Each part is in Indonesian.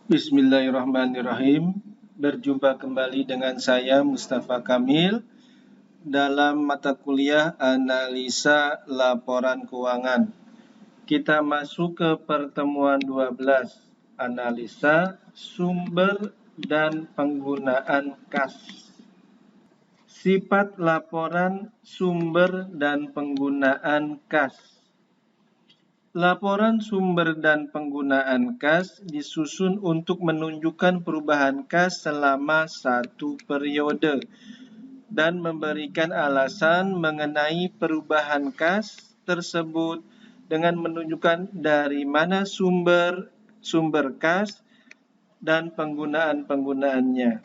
Bismillahirrahmanirrahim. Berjumpa kembali dengan saya Mustafa Kamil dalam mata kuliah analisa laporan keuangan. Kita masuk ke pertemuan 12, analisa sumber dan penggunaan kas. Sifat laporan sumber dan penggunaan kas. Laporan sumber dan penggunaan kas disusun untuk menunjukkan perubahan kas selama satu periode dan memberikan alasan mengenai perubahan kas tersebut dengan menunjukkan dari mana sumber kas dan penggunaannya.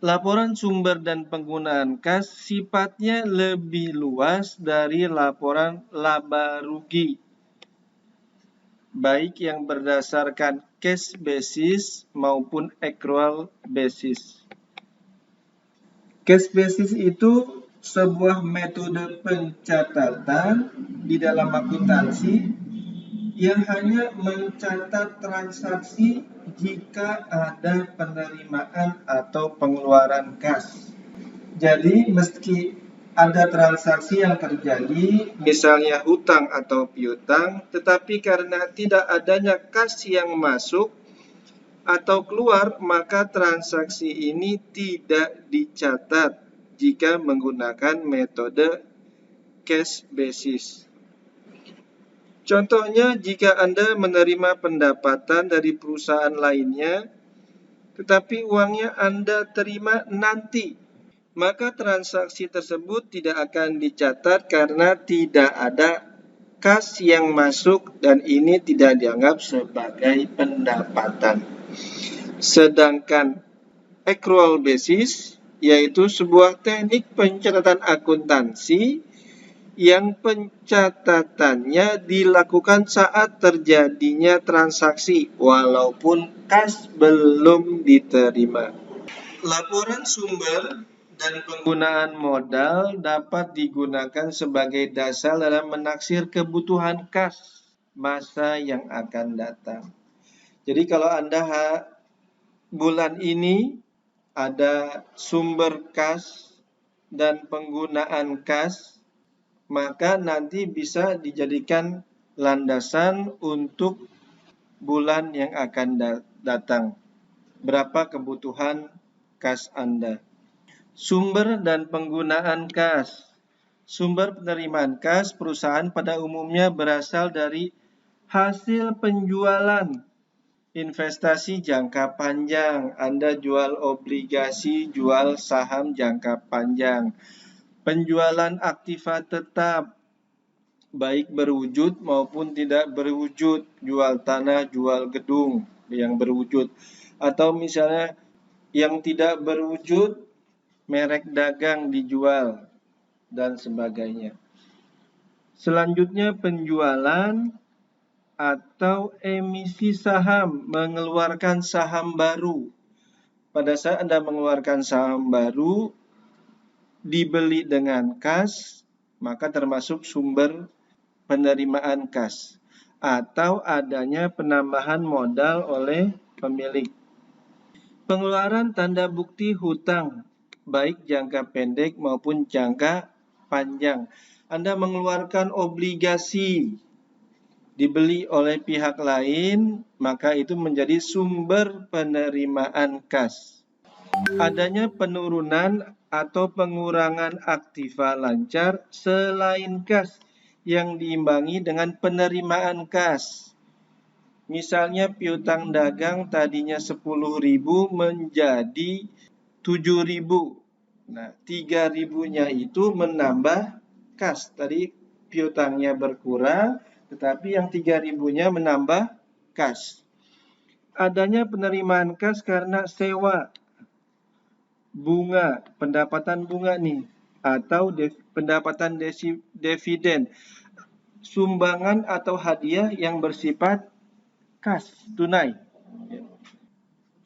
Laporan sumber dan penggunaan kas sifatnya lebih luas dari laporan laba rugi, baik yang berdasarkan cash basis maupun accrual basis. Cash basis itu sebuah metode pencatatan di dalam akuntansi yang hanya mencatat transaksi jika ada penerimaan atau pengeluaran kas. Jadi meski ada transaksi yang terjadi, misalnya hutang atau piutang, tetapi karena tidak adanya kas yang masuk atau keluar, maka transaksi ini tidak dicatat jika menggunakan metode cash basis. Contohnya, jika Anda menerima pendapatan dari perusahaan lainnya, tetapi uangnya Anda terima nanti, maka transaksi tersebut tidak akan dicatat karena tidak ada kas yang masuk dan ini tidak dianggap sebagai pendapatan. Sedangkan accrual basis yaitu sebuah teknik pencatatan akuntansi yang pencatatannya dilakukan saat terjadinya transaksi walaupun kas belum diterima. Laporan sumber dan penggunaan modal dapat digunakan sebagai dasar dalam menaksir kebutuhan kas masa yang akan datang. Jadi kalau Anda bulan ini ada sumber kas dan penggunaan kas, maka nanti bisa dijadikan landasan untuk bulan yang akan datang. Berapa kebutuhan kas Anda? Sumber dan penggunaan kas. Sumber penerimaan kas perusahaan pada umumnya berasal dari hasil penjualan investasi jangka panjang. Anda jual obligasi, jual saham jangka panjang. Penjualan aktiva tetap, baik berwujud maupun tidak berwujud, jual tanah, jual gedung yang berwujud. Atau misalnya yang tidak berwujud, merek dagang dijual, dan sebagainya. Selanjutnya penjualan atau emisi saham, mengeluarkan saham baru. Pada saat Anda mengeluarkan saham baru, dibeli dengan kas, maka termasuk sumber penerimaan kas. Atau adanya penambahan modal oleh pemilik. Pengeluaran tanda bukti hutang, baik jangka pendek maupun jangka panjang. Anda mengeluarkan obligasi dibeli oleh pihak lain, maka itu menjadi sumber penerimaan kas. Adanya penurunan atau pengurangan aktiva lancar selain kas yang diimbangi dengan penerimaan kas. Misalnya piutang dagang tadinya 10.000 menjadi 7.000. Nah, 3.000-nya itu menambah kas. Tadi piutangnya berkurang, tetapi yang 3.000-nya menambah kas. Adanya penerimaan kas karena sewa, bunga, pendapatan bunga nih, atau pendapatan dividen, sumbangan atau hadiah yang bersifat kas, tunai.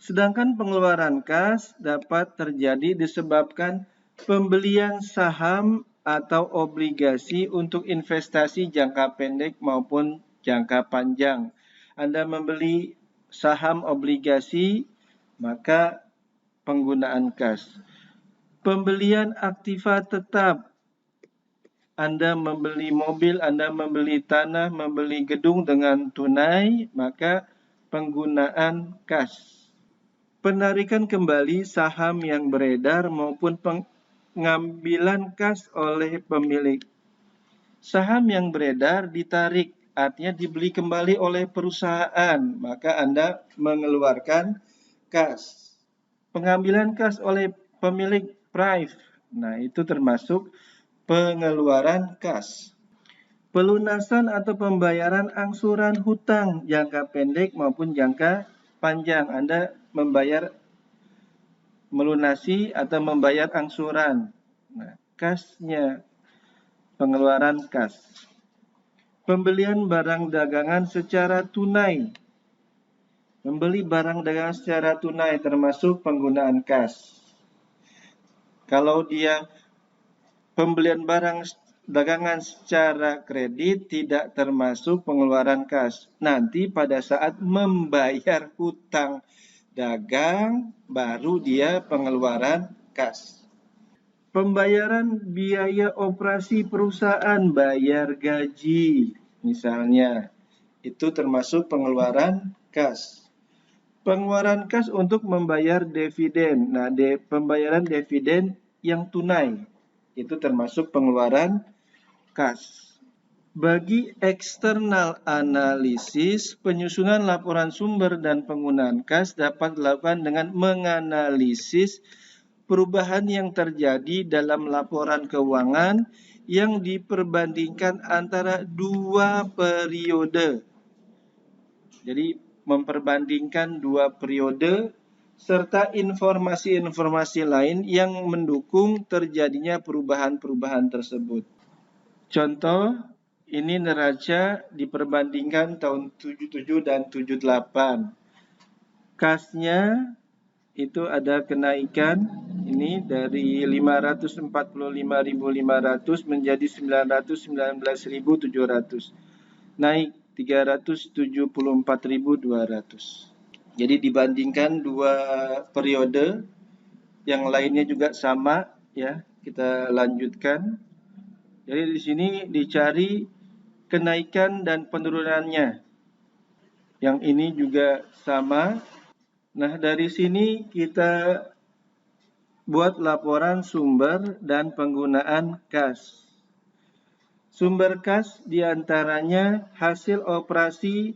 Sedangkan pengeluaran kas dapat terjadi disebabkan pembelian saham atau obligasi untuk investasi jangka pendek maupun jangka panjang. Anda membeli saham obligasi, maka penggunaan kas. Pembelian aktiva tetap, Anda membeli mobil, Anda membeli tanah, membeli gedung dengan tunai, maka penggunaan kas. Penarikan kembali saham yang beredar maupun pengambilan kas oleh pemilik. Saham yang beredar ditarik, artinya dibeli kembali oleh perusahaan, maka Anda mengeluarkan kas. Pengambilan kas oleh pemilik private, nah itu termasuk pengeluaran kas. Pelunasan atau pembayaran angsuran hutang jangka pendek maupun jangka panjang. Anda melunasi atau membayar angsuran. Nah, kasnya, pengeluaran kas. Pembelian barang dagangan secara tunai. Membeli barang dagangan secara tunai termasuk penggunaan kas. Kalau dia pembelian barang dagangan secara kredit tidak termasuk pengeluaran kas. Nanti pada saat membayar hutang dagang baru dia pengeluaran kas. Pembayaran biaya operasi perusahaan, bayar gaji misalnya, itu termasuk pengeluaran kas. Pengeluaran kas untuk membayar dividen. Nah, pembayaran dividen yang tunai itu termasuk pengeluaran kas. Bagi eksternal analisis, penyusunan laporan sumber dan penggunaan kas dapat dilakukan dengan menganalisis perubahan yang terjadi dalam laporan keuangan yang diperbandingkan antara dua periode. Jadi memperbandingkan dua periode serta informasi-informasi lain yang mendukung terjadinya perubahan-perubahan tersebut. Contoh, ini neraca diperbandingkan tahun 77 dan 78. Kasnya itu ada kenaikan ini dari 545.500 menjadi 919.700. Naik 374.200. Jadi dibandingkan dua periode, yang lainnya juga sama ya. Kita lanjutkan. Jadi di sini dicari kenaikan dan penurunannya. Yang ini juga sama. Nah, dari sini kita buat laporan sumber dan penggunaan kas. Sumber kas diantaranya hasil operasi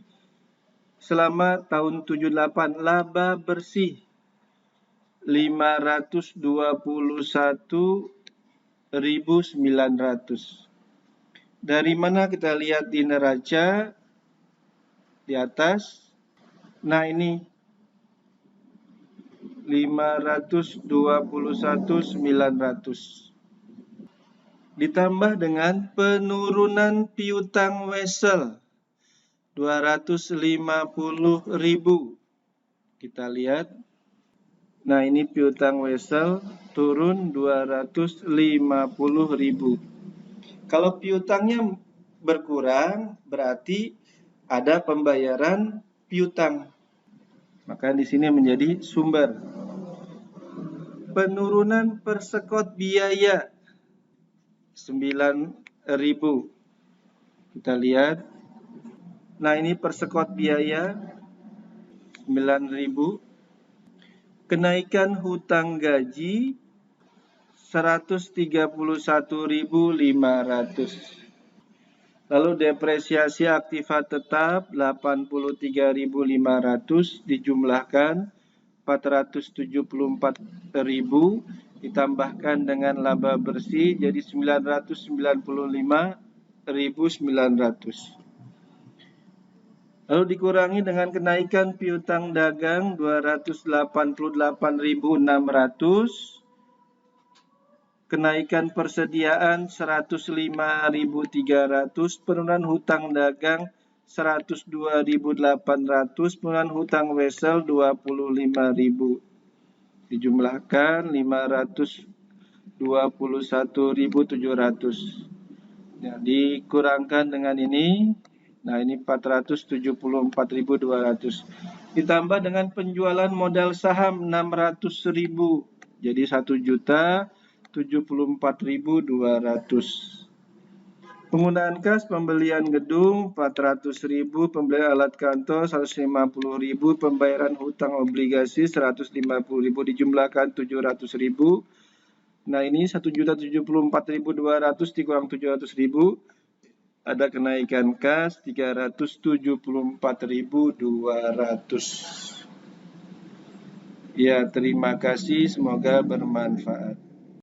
selama tahun 78, laba bersih 521.900. Dari mana kita lihat di neraca di atas? Nah, ini 521.900. Ditambah dengan penurunan piutang wesel 250.000. Kita lihat. Nah, ini piutang wesel turun 250.000. Kalau piutangnya berkurang berarti ada pembayaran piutang. Maka di sini menjadi sumber. Penurunan persekot biaya 9.000. Kita lihat. Nah, ini persekot biaya 9.000. Kenaikan hutang gaji 131.500. Lalu depresiasi aktiva tetap 83.500 dijumlahkan 474.000 ditambahkan dengan laba bersih jadi 995.900. Lalu dikurangi dengan kenaikan piutang dagang 288.600, kenaikan persediaan 105.300, penurunan hutang dagang 102.800, penurunan hutang wesel 25.000. Dijumlahkan 521.700. Ya, dikurangkan dengan ini. Nah, ini 474.200. Ditambah dengan penjualan modal saham 600.000. Jadi 1.074.200. Penggunaan kas, pembelian gedung 400.000, pembelian alat kantor 150.000, pembayaran hutang obligasi 150.000 dijumlahkan 700.000. Nah, ini 1.074.200 dikurang 700.000. Ada kenaikan kas 374.200. Ya, terima kasih, semoga bermanfaat.